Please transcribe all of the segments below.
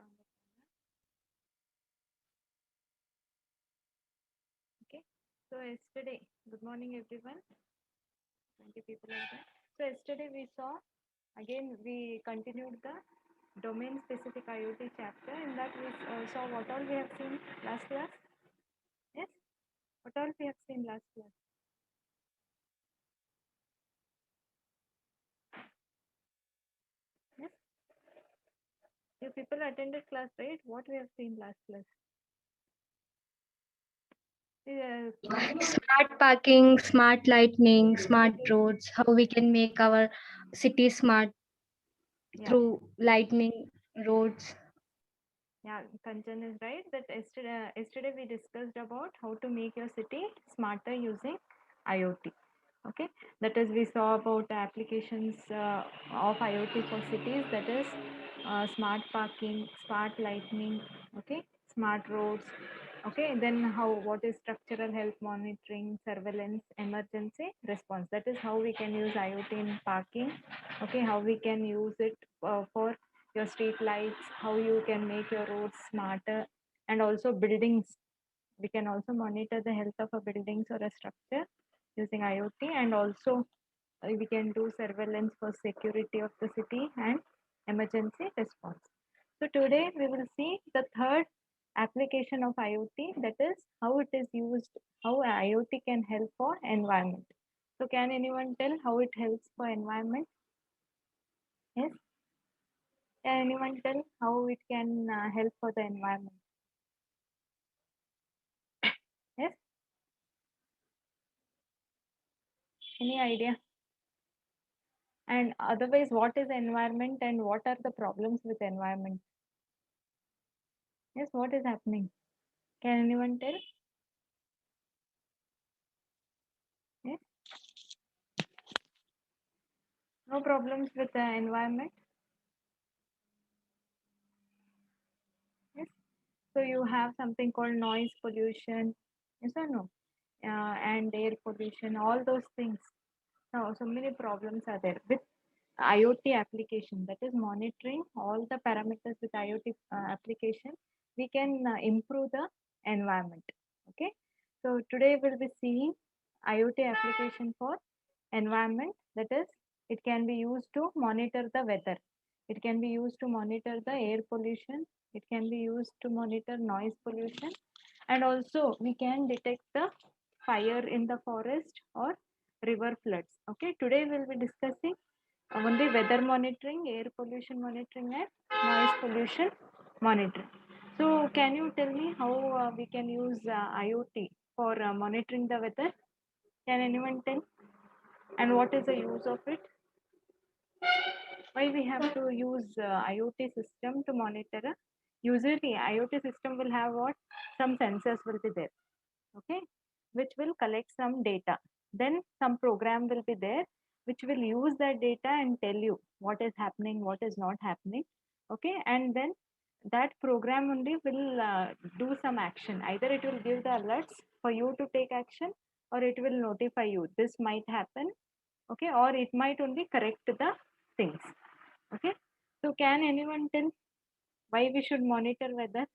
on the camera. Okay. So yesterday, good morning everyone. 20 people are there. So yesterday we saw, again we continued the domain specific IoT chapter. In that we saw what all we have seen last class. Yes. What all we have seen last class. Yes. You people attended class, right? What we have seen last class. Smart parking, smart lighting, smart roads, how we can make our city smart through lightning roads. Yeah, Kanchan is right that yesterday we discussed about how to make your city smarter using IoT. Okay, that is we saw about the applications of IoT for cities, that is smart parking, smart lighting, okay, smart roads, okay, then how what is structural health monitoring, surveillance, emergency response. That is how we can use IoT in parking. Okay, how we can use it for your street lights, how you can make your roads smarter, and also buildings. We can also monitor the health of a buildings or a structure using IoT, and also we can do surveillance for security of the city and emergency response. So today we will see the third application of IoT, that is how it is used, how IoT can help for environment. So can anyone tell how it helps for environment? Yes. Can anyone tell how it can help for the environment? Yes. Any idea? And otherwise, what is environment and what are the problems with environment? Yes, what is happening? Can anyone tell? Yes. No problems with the environment. Yes. So you have something called noise pollution. Yes or no? And air pollution, all those things. So many problems are there with IoT application, that is monitoring all the parameters with IoT application. We can improve the environment. Okay. So today we'll be seeing IoT application for environment, that is it can be used to monitor the weather, it can be used to monitor the air pollution, it can be used to monitor noise pollution, and also we can detect the fire in the forest or river floods. Okay, today we'll be discussing only weather monitoring, air pollution monitoring, and noise pollution monitoring. So can you tell me how we can use IoT for monitoring the weather? Can anyone tell? And what is the use of it? Why we have to use IoT system to monitor? Usually IoT system will have what? Some sensors will be there, okay, which will collect some data. Then some program will be there which will use that data and tell you what is happening, what is not happening, okay, and then that program only will do some action. Either it will give the alerts for you to take action, or it will notify you this might happen, okay, or it might only correct the things. Okay, so can anyone tell why we should monitor weather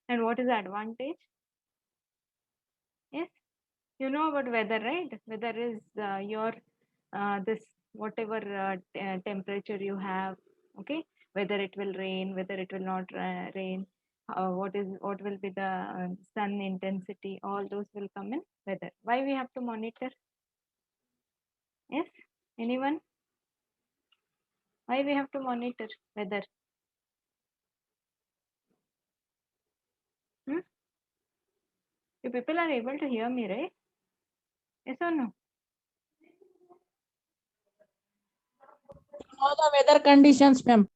and what is the advantage? Yes, you know about weather, right? Weather is your this whatever temperature you have, okay, whether it will rain, whether it will not rain, what will be the sun intensity, all those will come in weather. Why we have to monitor? Yes, anyone? Why we have to monitor weather? Hmm? You people are able to hear me, right? Yes or no? Know the weather conditions, ma'am.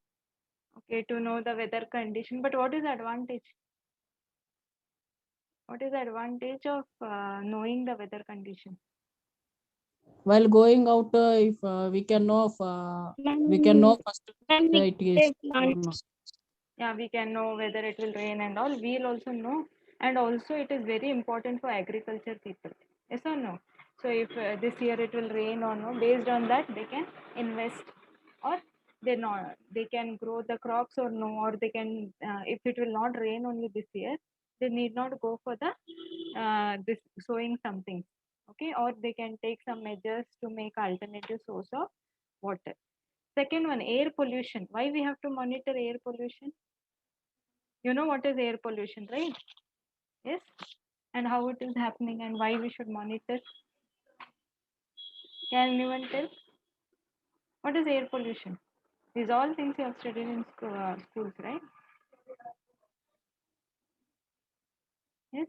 Okay, to know the weather condition, but what is the advantage? What is the advantage of knowing the weather condition? While going out, if we can know, we can know first whether it is or not. Yeah, we can know whether it will rain and all. We'll also know, and also it is very important for agriculture people. Yes or no? So if this year it will rain or no, based on that they can invest, or they can grow the crops or no, or they can if it will not rain only this year, they need not go for the this sowing something, okay, or they can take some measures to make alternative source of water. Second one, air pollution. Why we have to monitor air pollution? You know what is air pollution, right? Yes. And how it is happening and why we should monitor? Can anyone tell? What is air pollution? These all things you have studied in schools, right? Yes.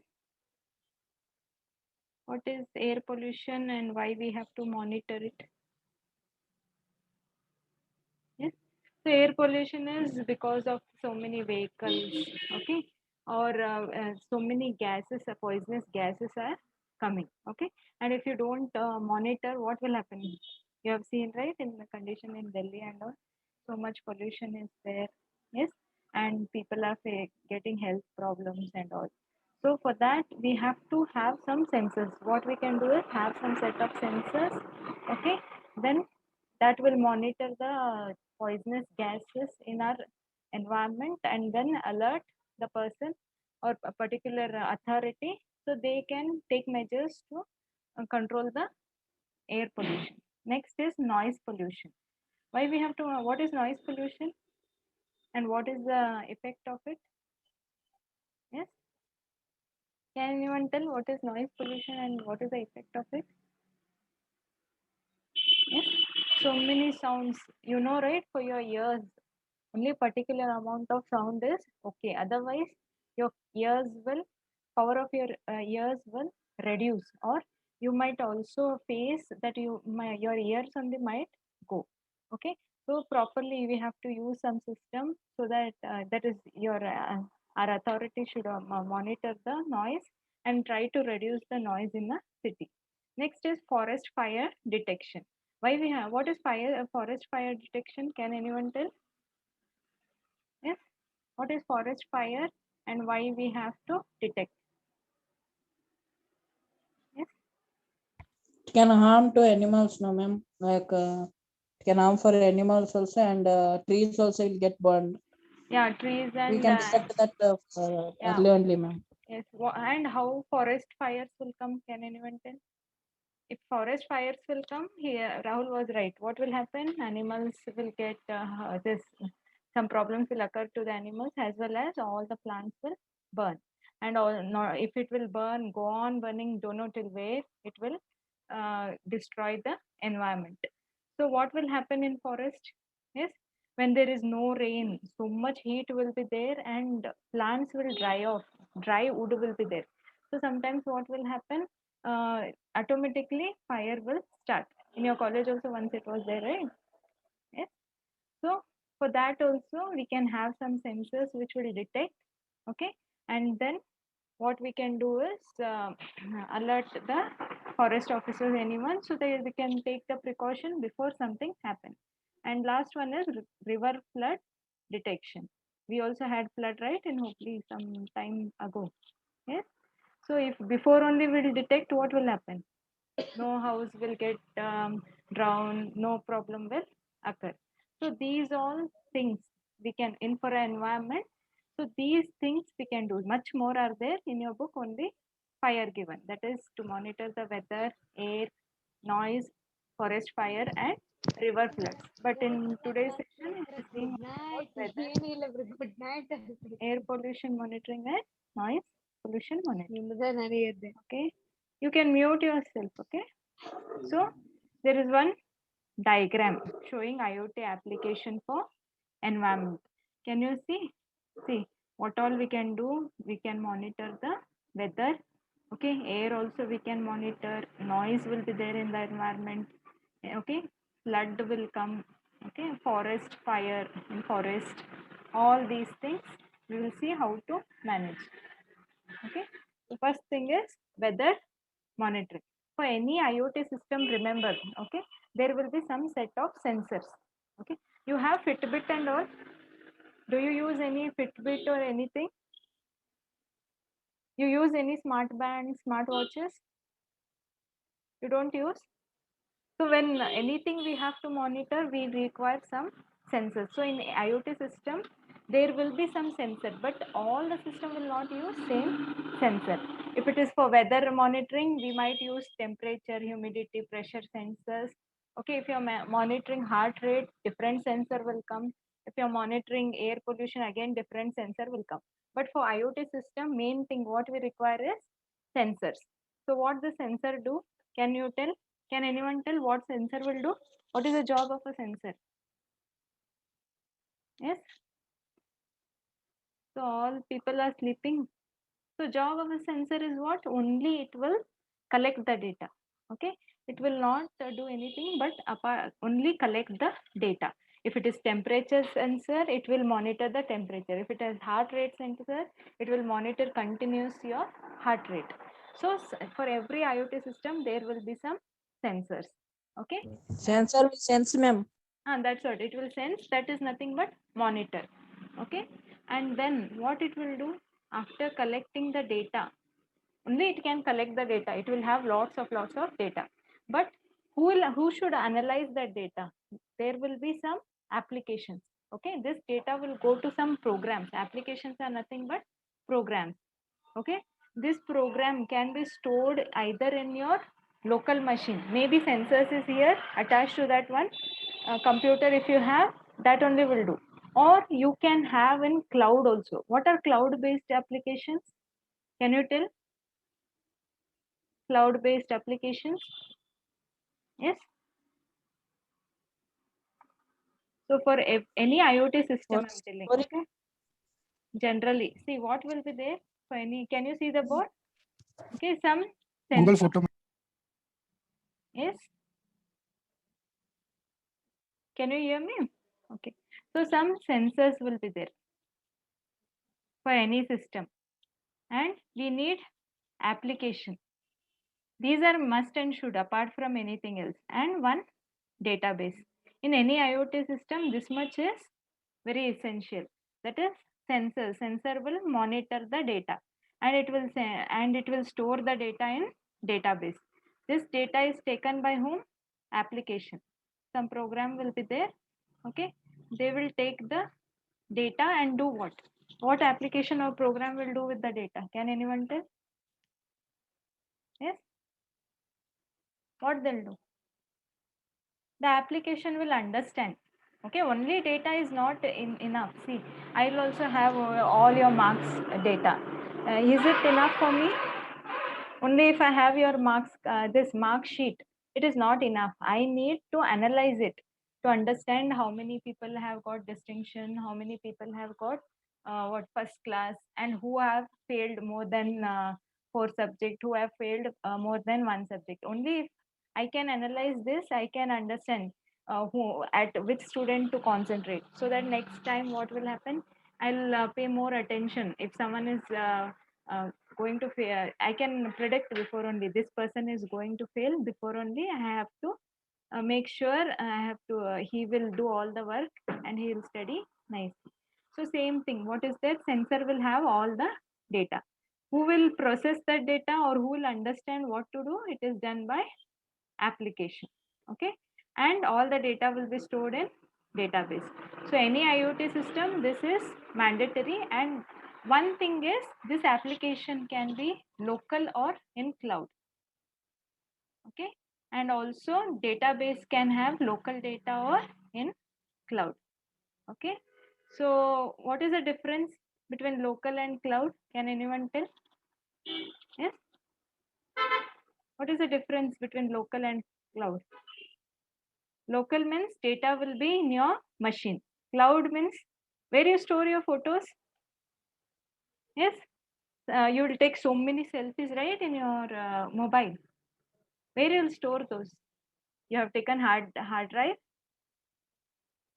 What is air pollution and why we have to monitor it? Yes. So air pollution is because of so many vehicles, okay, or so many gases, poisonous gases are coming, okay. And if you don't monitor, what will happen? You have seen, right, in the condition in Delhi and all, so much pollution is there, yes, and people are getting health problems and all. So for that, we have to have some sensors. What we can do is have some set of sensors, okay. Then that will monitor the poisonous gases in our environment and then alert the person or a particular authority so they can take measures to control the air pollution. Next is noise pollution. Why we have to, what is noise pollution and what is the effect of it? Yes. Can anyone tell what is noise pollution and what is the effect of it? Yes. So many sounds, you know, right, for your ears. Only particular amount of sound is okay. Otherwise, your ears will, power of your ears will reduce, or you might also face that your ears only might go. Okay. So properly we have to use some system so that that is your our authority should monitor the noise and try to reduce the noise in the city. Next is forest fire detection. Why we have, what is forest fire detection? Can anyone tell? Yes. What is forest fire and why we have to detect? Yes. It can harm to animals, no, ma'am. Like it can harm for animals also, and trees also will get burned. Yeah, trees We and can detect that yeah. early only, ma'am. Yes. And how forest fires will come? Can anyone tell? If forest fires will come, here Rahul was right. What will happen? Animals will get this. Some problems will occur to the animals as well as all the plants will burn. And all, no, if it will burn, go on burning, don't know till where it will destroy the environment. So what will happen in forest? Yes, when there is no rain, so much heat will be there and plants will dry off. Dry wood will be there. So sometimes what will happen? Automatically fire will start. In your college also once it was there, right? Yes. So for that also we can have some sensors which will detect, okay, and then what we can do is alert the forest officers, anyone, so that we can take the precaution before something happens. And last one is river flood detection. We also had flood, right, in Hooghly some time ago. Yes. So if before only we'll detect, what will happen? No house will get drowned, no problem will occur. So these all things we can in for an environment. So these things we can do. Much more are there in your book, only fire given. That is to monitor the weather, air, noise, forest fire and river floods. But in today's session, it is being about weather, air pollution monitoring and noise pollution monitoring. Okay. You can mute yourself, okay? So there is one diagram showing IoT application for environment. Can you see? See what all we can do. We can monitor the weather. Okay, air also we can monitor. Noise will be there in the environment. Okay, flood will come. Okay, forest fire in forest. All these things we will see how to manage. Okay, the first thing is weather monitoring. For any IoT system, remember, okay, there will be some set of sensors. Okay, you have Fitbit and all. Do you use any Fitbit or anything? You use any smart bands, smart watches? You don't use? So when anything we have to monitor, we require some sensors. So in IoT system, there will be some sensor, but all the system will not use same sensor. If it is for weather monitoring, we might use temperature, humidity, pressure sensors. Okay, if you're monitoring heart rate, different sensor will come. If you're monitoring air pollution, again different sensor will come. But for IoT system, main thing what we require is sensors. So what the sensor do? Can you tell? Can anyone tell what sensor will do? What is the job of a sensor? Yes. So all people are sleeping. So job of a sensor is what? Only it will collect the data. Okay. It will not do anything but only collect the data. If it is temperature sensor, it will monitor the temperature. If it has heart rate sensor, it will monitor continuous your heart rate. So for every IoT system, there will be some sensors. Okay. Sensor will sense, ma'am. And that's what it will sense. That is nothing but monitor. Okay. And then what it will do after collecting the data, only it can collect the data. It will have lots of data. But who should analyze that data? There will be some applications. Okay. This data will go to some programs. Applications are nothing but programs. Okay. This program can be stored either in your local machine. Maybe sensors is here attached to that one computer. If you have, that only will do. Or you can have in cloud also. What are cloud based applications? Can you tell? Cloud based applications? Yes. So for any IoT system, I'm telling. Okay. Generally, see what will be there for any. Can you see the board? Okay. Some Google sensor. Photo. Yes. Can you hear me? Okay. So some sensors will be there for any system, and we need application. These are must and should apart from anything else, and one database. In any IoT system, this much is very essential. That is sensor. Sensor will monitor the data, and it will store the data in database. This data is taken by whom? Application. Some program will be there. Okay, they will take the data and do what? What application or program will do with the data? Can anyone tell? Yes. What they'll do? The application will understand. Okay, only data is not enough. See, I will also have all your marks data. Is it enough for me? Only if I have your marks, this mark sheet, it is not enough. I need to analyze it to understand how many people have got distinction, how many people have got what first class, and who have failed more than 4 subject, who have failed more than 1 subject. Only if I can analyze this, I can understand who at which student to concentrate. So that next time what will happen, I'll pay more attention. If someone is going to fail, I can predict before only this person is going to fail. Before only I have to make sure I have to he will do all the work and he will study nicely. So same thing, what is that? Sensor will have all the data. Who will process that data or who will understand what to do? It is done by application. Okay, and all the data will be stored in database. So any IoT system, this is mandatory. And one thing is, this application can be local or in cloud. Okay, and also database can have local data or in cloud. Okay, so what is the difference between local and cloud? Can anyone tell? Yes, what is the difference between local and cloud? Local means data will be in your machine. Cloud means where you store your photos. Yes, you will take so many selfies, right, in your mobile. Where you will store those? You have taken hard drive.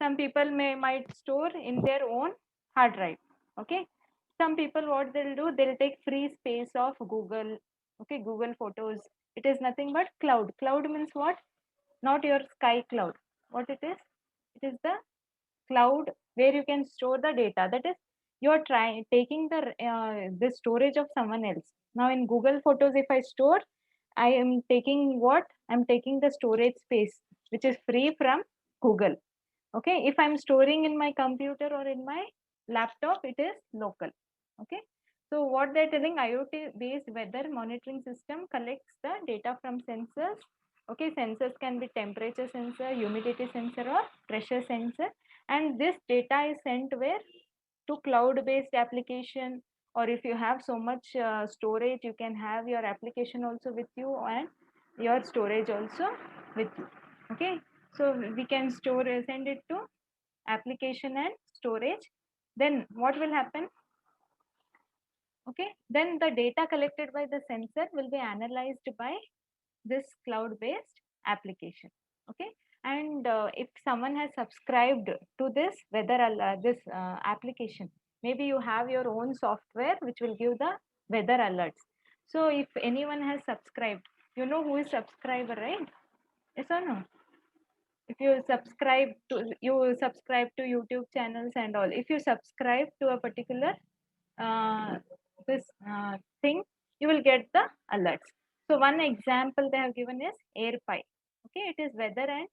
Some people might store in their own hard drive. Okay. Some people what they'll do, they'll take free space of Google. Okay, Google Photos. It is nothing but cloud. Cloud means what? Not your sky cloud. What it is? It is the cloud where you can store the data. That is, you are trying taking the storage of someone else. Now in Google Photos, if I store, I am taking what? I'm taking the storage space which is free from Google. Okay, if I'm storing in my computer or in my laptop, it is local. Okay, so what they're telling, IoT based weather monitoring system collects the data from sensors. Okay, sensors can be temperature sensor, humidity sensor, or pressure sensor, and this data is sent where? To cloud based application, or if you have so much storage, you can have your application also with you and your storage also with you. Okay, so we can store, send it to application and storage. Then what will happen? Okay, then the data collected by the sensor will be analyzed by this cloud based application. Okay, and if someone has subscribed to this application, maybe you have your own software which will give the weather alerts. So if anyone has subscribed, you know who is subscriber, right? Yes or no? If you subscribe to YouTube channels and all, if you subscribe to a particular this thing, you will get the alerts. So one example they have given is AirPi. Okay, it is weather and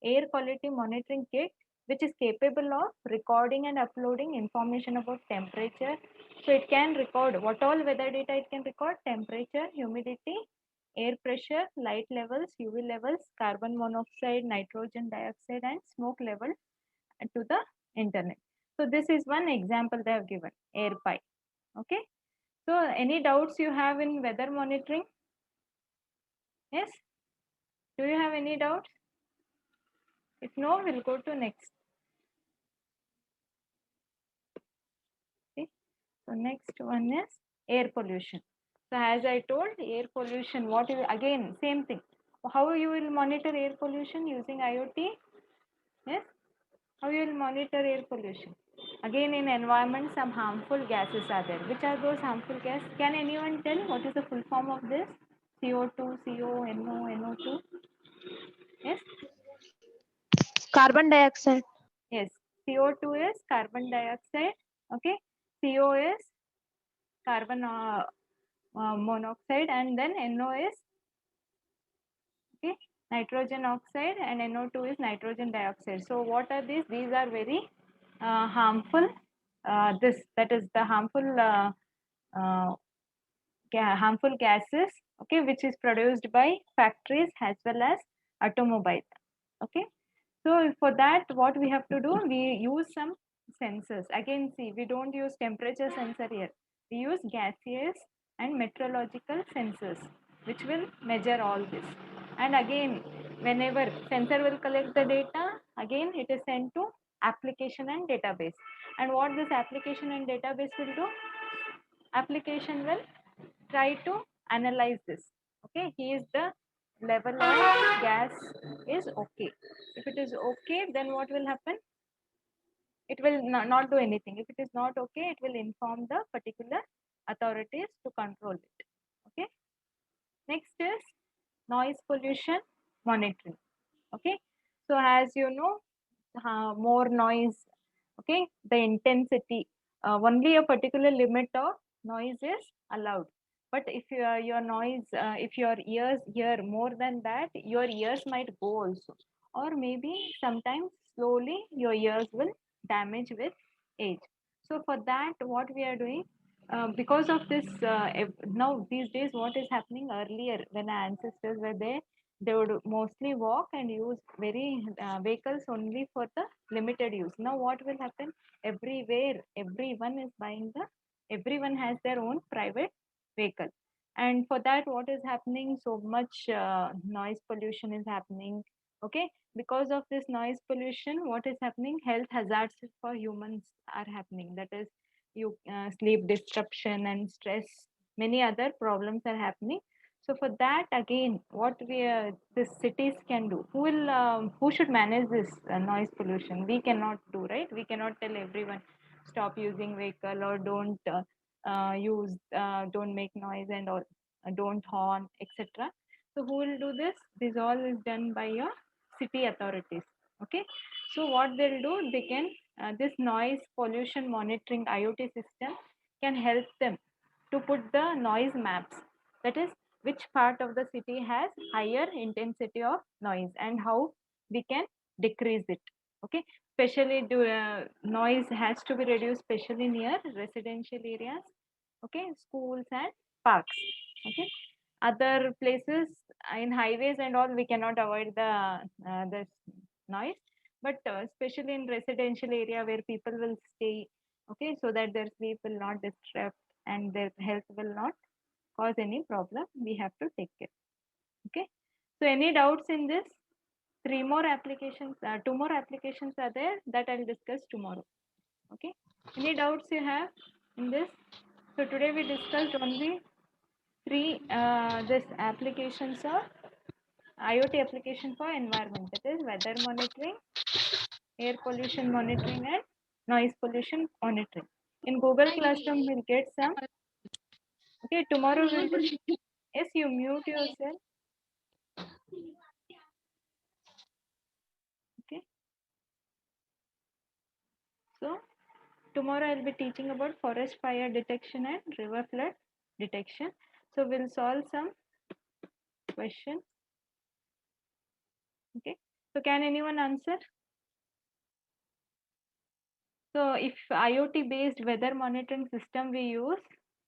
air quality monitoring kit which is capable of recording and uploading information about temperature. So it can record what all weather data it can record: temperature, humidity, air pressure, light levels, UV levels, carbon monoxide, nitrogen dioxide, and smoke level to the internet. So this is one example they have given, AirPi. Okay, so any doubts you have in weather monitoring? Yes, do you have any doubts? If no, we'll go to next. Okay, so next one is air pollution. So as I told, air pollution, what you, again same thing. How you will monitor air pollution using IoT? Yes, how you will monitor air pollution? Again, in environment, some harmful gases are there. Which are those harmful gases? Can anyone tell what is the full form of this? CO2, CO, NO, NO2. Yes. Carbon dioxide. Yes, CO2 is carbon dioxide. Okay, CO is carbon monoxide, and then NO is, okay, nitrogen oxide, and NO2 is nitrogen dioxide. So what are these? These are very harmful. That is the harmful gases. Okay, which is produced by factories as well as automobiles. Okay, so for that, what we have to do, we use some sensors. Again, see, we don't use temperature sensor here. We use gaseous and meteorological sensors, which will measure all this. And again, whenever sensor will collect the data, again it is sent to application and database. And what this application and database will do? Application will try to analyze this. Okay, is the level of gas is okay. If it is okay, then what will happen? It will not do anything. If it is not okay, it will inform the particular authorities to control it. Okay, next is noise pollution monitoring. Okay, so as you know, more noise, okay, the intensity, only a particular limit of noise is allowed. But if your noise, if your ears hear more than that, your ears might go also, or maybe sometimes slowly your ears will damage with age. So for that, what we are doing, because of this, now these days what is happening, earlier when our ancestors were there, they would mostly walk and use very vehicles only for the limited use. Now what will happen? Everywhere, everyone has their own private vehicle, and for that, what is happening? So much noise pollution is happening. Okay, because of this noise pollution, what is happening? Health hazards for humans are happening. That is, you sleep disruption and stress, many other problems are happening. So for that, again, what the cities can do, who should manage this noise pollution? We cannot do, right? We cannot tell everyone stop using vehicle, or don't make noise, and all, don't horn, etc. So who will do this? This all is done by your city authorities. Okay, so what they'll do, they can this noise pollution monitoring IoT system can help them to put the noise maps, that is, which part of the city has higher intensity of noise and how we can decrease it. Okay, especially noise has to be reduced, especially near residential areas, okay, schools and parks, okay. Other places in highways and all, we cannot avoid the noise, but especially in residential area where people will stay, okay, so that their sleep will not disrupt and their health will not cause any problem, we have to take care, okay. So any doubts in this? Two more applications are there that I'll discuss tomorrow, okay. Any doubts you have in this? So today we discussed only three this applications of IoT application for environment, that is weather monitoring, air pollution monitoring and noise pollution monitoring. In Google Classroom we'll get some, okay. Tomorrow we'll yes, you mute yourself, okay. So tomorrow I'll be teaching about forest fire detection and river flood detection. So we'll solve some questions, okay. So can anyone answer? So if IoT based weather monitoring system we use,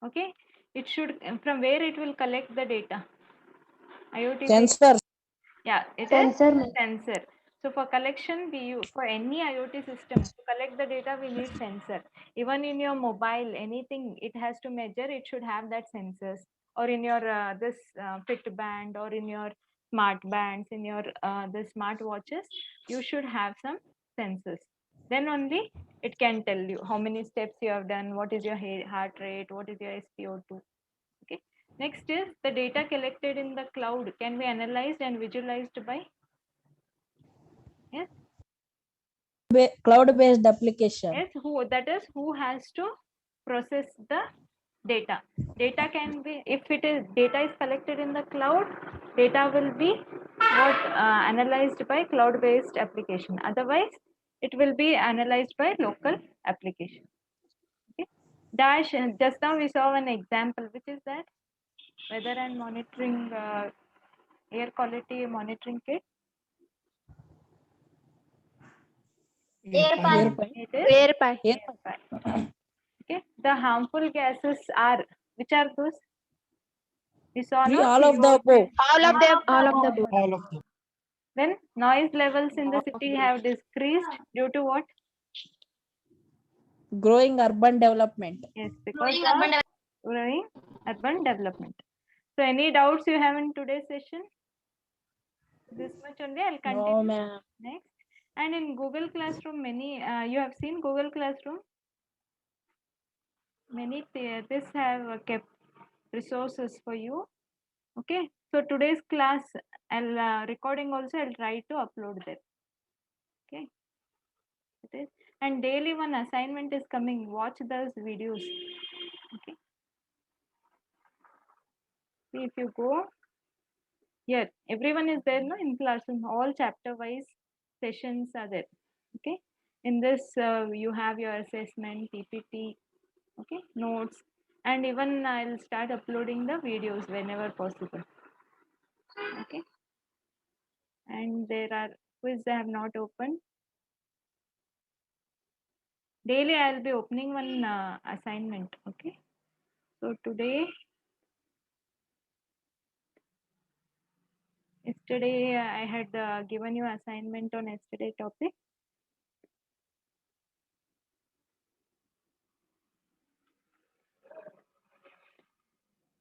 okay, it should, from where it will collect the data? IoT based, Sensor. yeah, it Sensor, is ma'am. sensor. So for collection, we use, for any IoT system to collect the data, we need sensor. Even in your mobile, anything it has to measure, it should have that sensors. Or in your this fit band, or in your smart bands, in your the smart watches, you should have some sensors. Then only it can tell you how many steps you have done, what is your heart rate, what is your SpO2. Okay. Next is the data collected in the cloud can be analyzed and visualized by, yes, Cloud-based application. yes, who, that is who has to process the data. Data can be, if it is data is collected in the cloud, data will be what analyzed by cloud-based application. Otherwise, it will be analyzed by local application. Okay. Dash, just now we saw an example, which is that weather and monitoring air quality monitoring kit. Air pipe. It is Air pipe. Air air pipe. Okay. The harmful gases are, which are those? We saw Three, no all of the above. All of them. All of the above. All of them. Then noise levels in the city have decreased due to what? Growing urban development. Yes, because of growing urban development. So any doubts you have in today's session? This much only. I'll continue No, ma'am. next. And in Google Classroom, many you have seen Google Classroom. Many this have kept resources for you. Okay. So today's class, I'll recording also. I'll try to upload that. Okay. It is, and daily one assignment is coming. Watch those videos. Okay. See, if you go here, everyone is there, no, in classroom. All chapter wise sessions are there. Okay. In this, you have your assessment, PPT, okay, notes, and even I'll start uploading the videos whenever possible. Okay. And there are quiz I have not opened. Daily I'll be opening one assignment. Okay. So today, yesterday I had given you assignment on yesterday topic.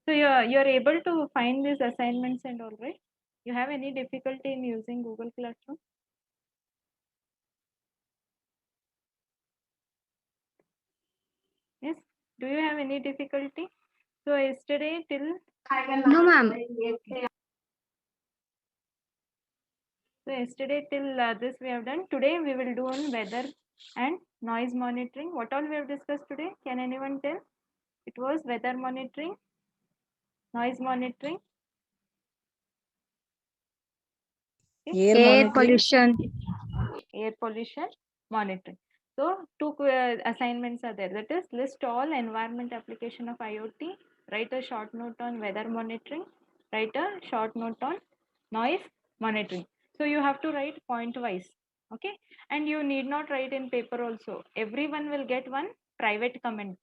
So you're able to find these assignments and all, right? You have any difficulty in using Google Classroom? Yes. Do you have any difficulty? So yesterday till, No, ma'am. so yesterday till this we have done. Today we will do on weather and noise monitoring. What all we have discussed today? Can anyone tell? It was weather monitoring, noise monitoring, Air Air monitoring. pollution. air pollution monitoring. So two assignments are there. That is, list all environment application of IoT. Write a short note on weather monitoring. Write a short note on noise monitoring. So you have to write point wise. Okay, and you need not write in paper also. Everyone will get one private comment.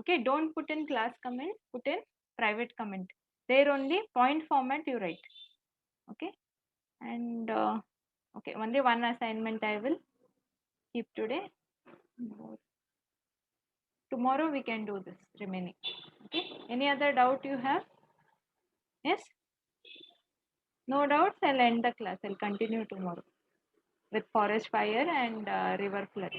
Okay, don't put in class comment, put in private comment. There only point format you write. Okay, and okay, only one assignment I will keep today. Tomorrow we can do this remaining. Okay, any other doubt you have? Yes, no doubts. I'll end the class. I'll continue tomorrow with forest fire and river flood.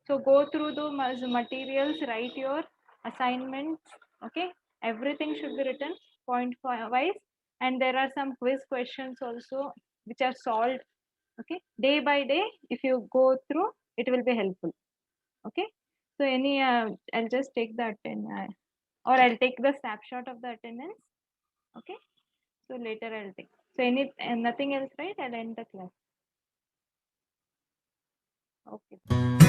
So go through the materials, write your assignments. Okay, everything should be written point wise, and there are some quiz questions also which are solved. Okay, day by day, if you go through, it will be helpful. Okay, so any I'll just take the attendance, or I'll take the snapshot of the attendance. Okay, so later I'll take. So any nothing else, right? I'll end the class. Okay.